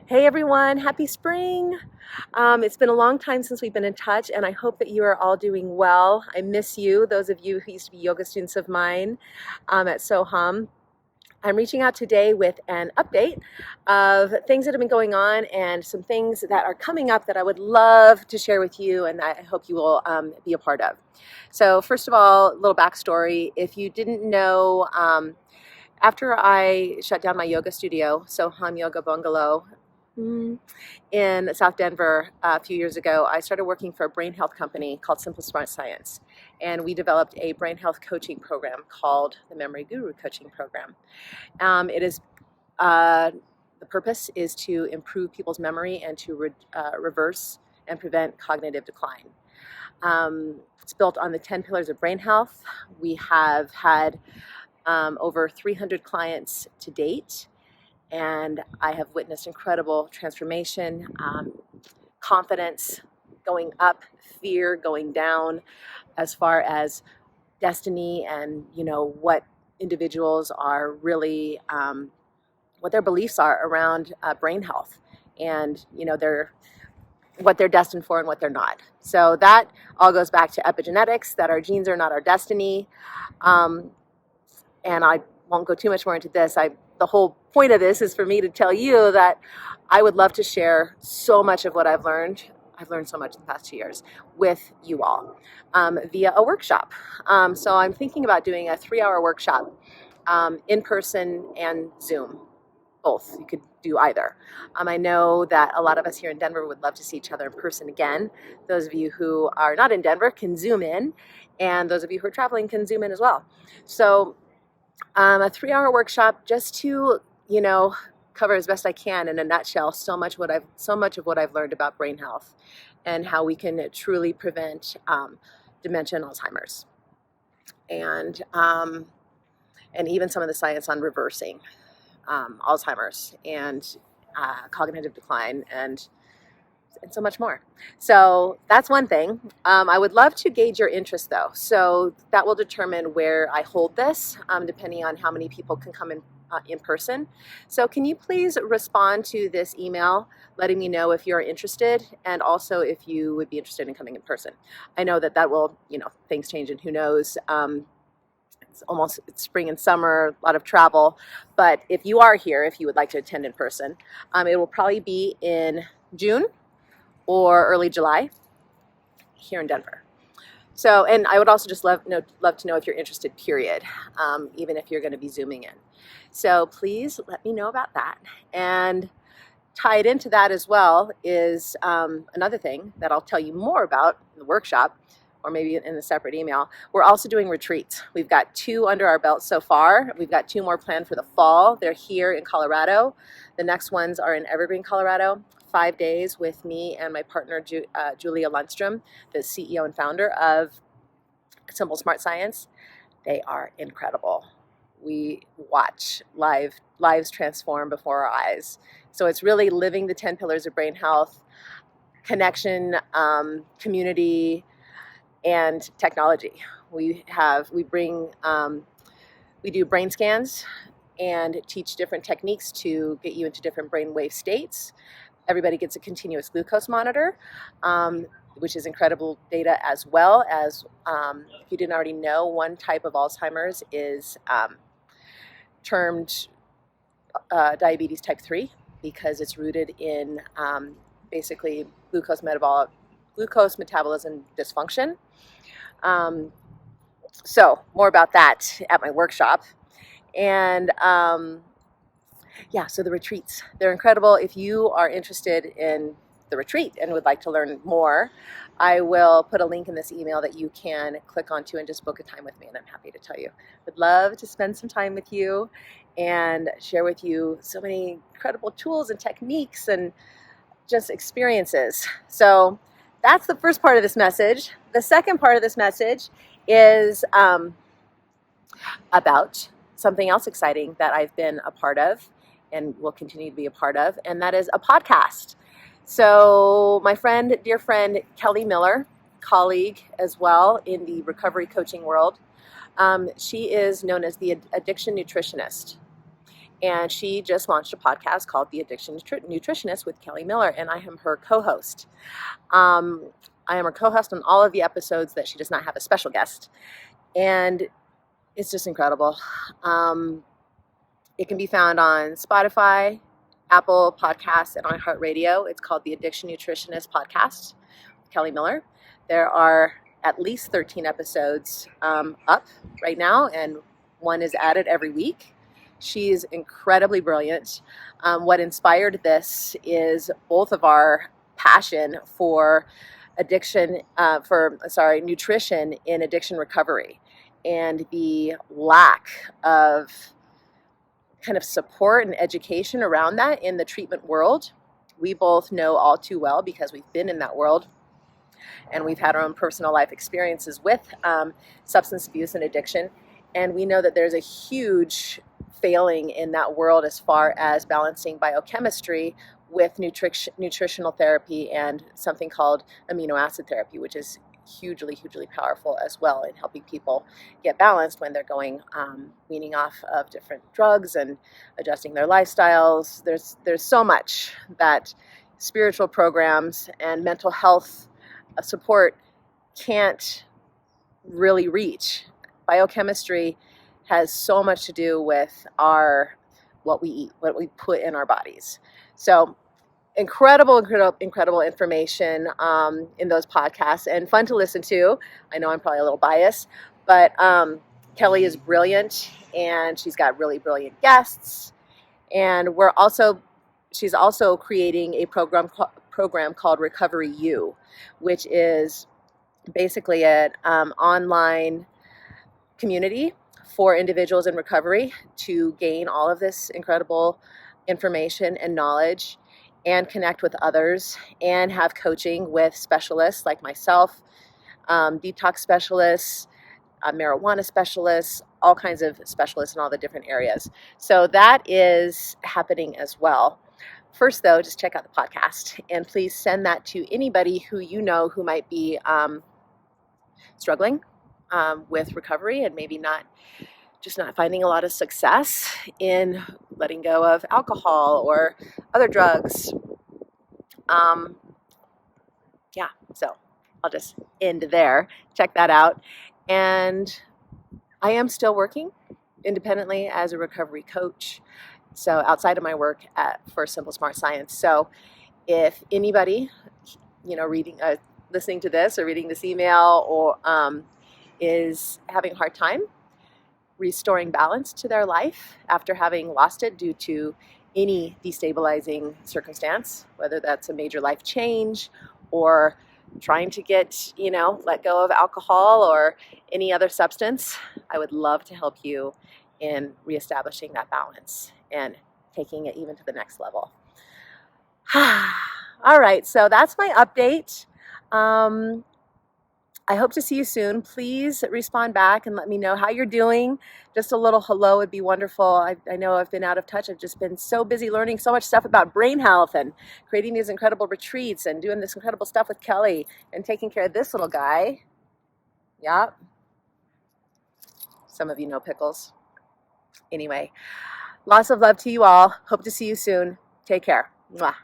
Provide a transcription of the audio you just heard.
Hey everyone, happy spring. It's been a long time since we've been in touch, and I hope that you are all doing well. I miss you, those of you who used to be yoga students of mine at Soham. I'm reaching out today with an update of things that have been going on and some things that are coming up that I would love to share with you and that I hope you will be a part of. So first of all, a little backstory. If you didn't know, after I shut down my yoga studio, Soham Yoga Bungalow, in South Denver a few years ago, I started working for a brain health company called Simple Smart Science. And we developed a brain health coaching program called the Memory Guru Coaching Program. It is the purpose is to improve people's memory and to reverse and prevent cognitive decline. It's built on the 10 pillars of brain health. We have had over 300 clients to date, and I have witnessed incredible transformation, confidence going up, fear going down, as far as destiny and what individuals are really, what their beliefs are around brain health, and what they're destined for and what they're not. So that all goes back to epigenetics, that our genes are not our destiny. And I won't go too much more into this. The whole point of this is for me to tell you that I would love to share so much of what I've learned. I've learned so much in the past 2 years with you all via a workshop. So I'm thinking about doing a 3-hour workshop in person and Zoom. Both. You could do either. I know that a lot of us here in Denver would love to see each other in person again. Those of you who are not in Denver can Zoom in, and those of you who are traveling can Zoom in as well. So a 3-hour workshop just to, cover as best I can in a nutshell so much of what I've learned about brain health and how we can truly prevent dementia and Alzheimer's, and even some of the science on reversing Alzheimer's and cognitive decline and so much more. So that's one thing. I would love to gauge your interest though. So that will determine where I hold this, depending on how many people can come in person. So can you please respond to this email letting me know if you're interested, and also if you would be interested in coming in person. I know that will, things change and who knows. It's spring and summer, a lot of travel. But if you are here, if you would like to attend in person, it will probably be in June or early July here in Denver. So, and I would also just love to know if you're interested, period, even if you're going to be Zooming in. So please let me know about that. And tied into that as well is another thing that I'll tell you more about in the workshop, or maybe in a separate email. We're also doing retreats. We've got 2 under our belt so far. We've got 2 more planned for the fall. They're here in Colorado. The next ones are in Evergreen, Colorado. 5 days with me and my partner, Julia Lundstrom, the CEO and founder of Simple Smart Science. They are incredible. We watch lives transform before our eyes. So it's really living the 10 pillars of brain health, connection, community, and technology. We do brain scans and teach different techniques to get you into different brainwave states. Everybody gets a continuous glucose monitor, which is incredible data, as well as, if you didn't already know, one type of Alzheimer's is termed diabetes type 3, because it's rooted in basically glucose metabolism dysfunction. So more about that at my workshop. And so the retreats, they're incredible. If you are interested in the retreat and would like to learn more, I will put a link in this email that you can click onto and just book a time with me, and I'm happy to tell you. Would love to spend some time with you and share with you so many incredible tools and techniques and just experiences. So that's the first part of this message. The second part of this message is about something else exciting that I've been a part of and will continue to be a part of, and that is a podcast. So my dear friend, Kelly Miller, colleague as well in the recovery coaching world, she is known as the addiction nutritionist. and she just launched a podcast called The Addiction Nutritionist with Kelly Miller, and I am her co-host. I am her co-host on all of the episodes that she does not have a special guest, and it's just incredible. It can be found on Spotify, Apple Podcasts, and iHeartRadio. It's called The Addiction Nutritionist Podcast with Kelly Miller. There are at least 13 episodes up right now, and one is added every week. She is incredibly brilliant. What inspired this is both of our passion for nutrition in addiction recovery, and the lack of kind of support and education around that in the treatment world. We both know all too well because we've been in that world, and we've had our own personal life experiences with substance abuse and addiction. And we know that there's a huge failing in that world as far as balancing biochemistry with nutritional therapy and something called amino acid therapy, which is hugely powerful as well in helping people get balanced when they're weaning off of different drugs and adjusting their lifestyles. There's so much that spiritual programs and mental health support can't really reach. Biochemistry has so much to do with what we eat, what we put in our bodies. So incredible information in those podcasts, and fun to listen to. I know I'm probably a little biased, but Kelly is brilliant, and she's got really brilliant guests. And she's also creating a program called Recovery U, which is basically an online community for individuals in recovery to gain all of this incredible information and knowledge, and connect with others, and have coaching with specialists like myself, detox specialists, marijuana specialists, all kinds of specialists in all the different areas. So that is happening as well. First, though, just check out the podcast, and please send that to anybody who you know who might be struggling with recovery, and maybe not finding a lot of success in letting go of alcohol or other drugs. So I'll just end there. Check that out. And I am still working independently as a recovery coach, so outside of my work for Simple Smart Science. So if anybody, listening to this or reading this email, or is having a hard time restoring balance to their life after having lost it due to any destabilizing circumstance, whether that's a major life change or trying to let go of alcohol or any other substance, I would love to help you in reestablishing that balance and taking it even to the next level. All right, so that's my update. I hope to see you soon. Please respond back and let me know how you're doing. Just a little hello would be wonderful. I know I've been out of touch. I've just been so busy learning so much stuff about brain health and creating these incredible retreats and doing this incredible stuff with Kelly and taking care of this little guy. Yep. Some of you know Pickles. Anyway, lots of love to you all. Hope to see you soon. Take care. Mwah.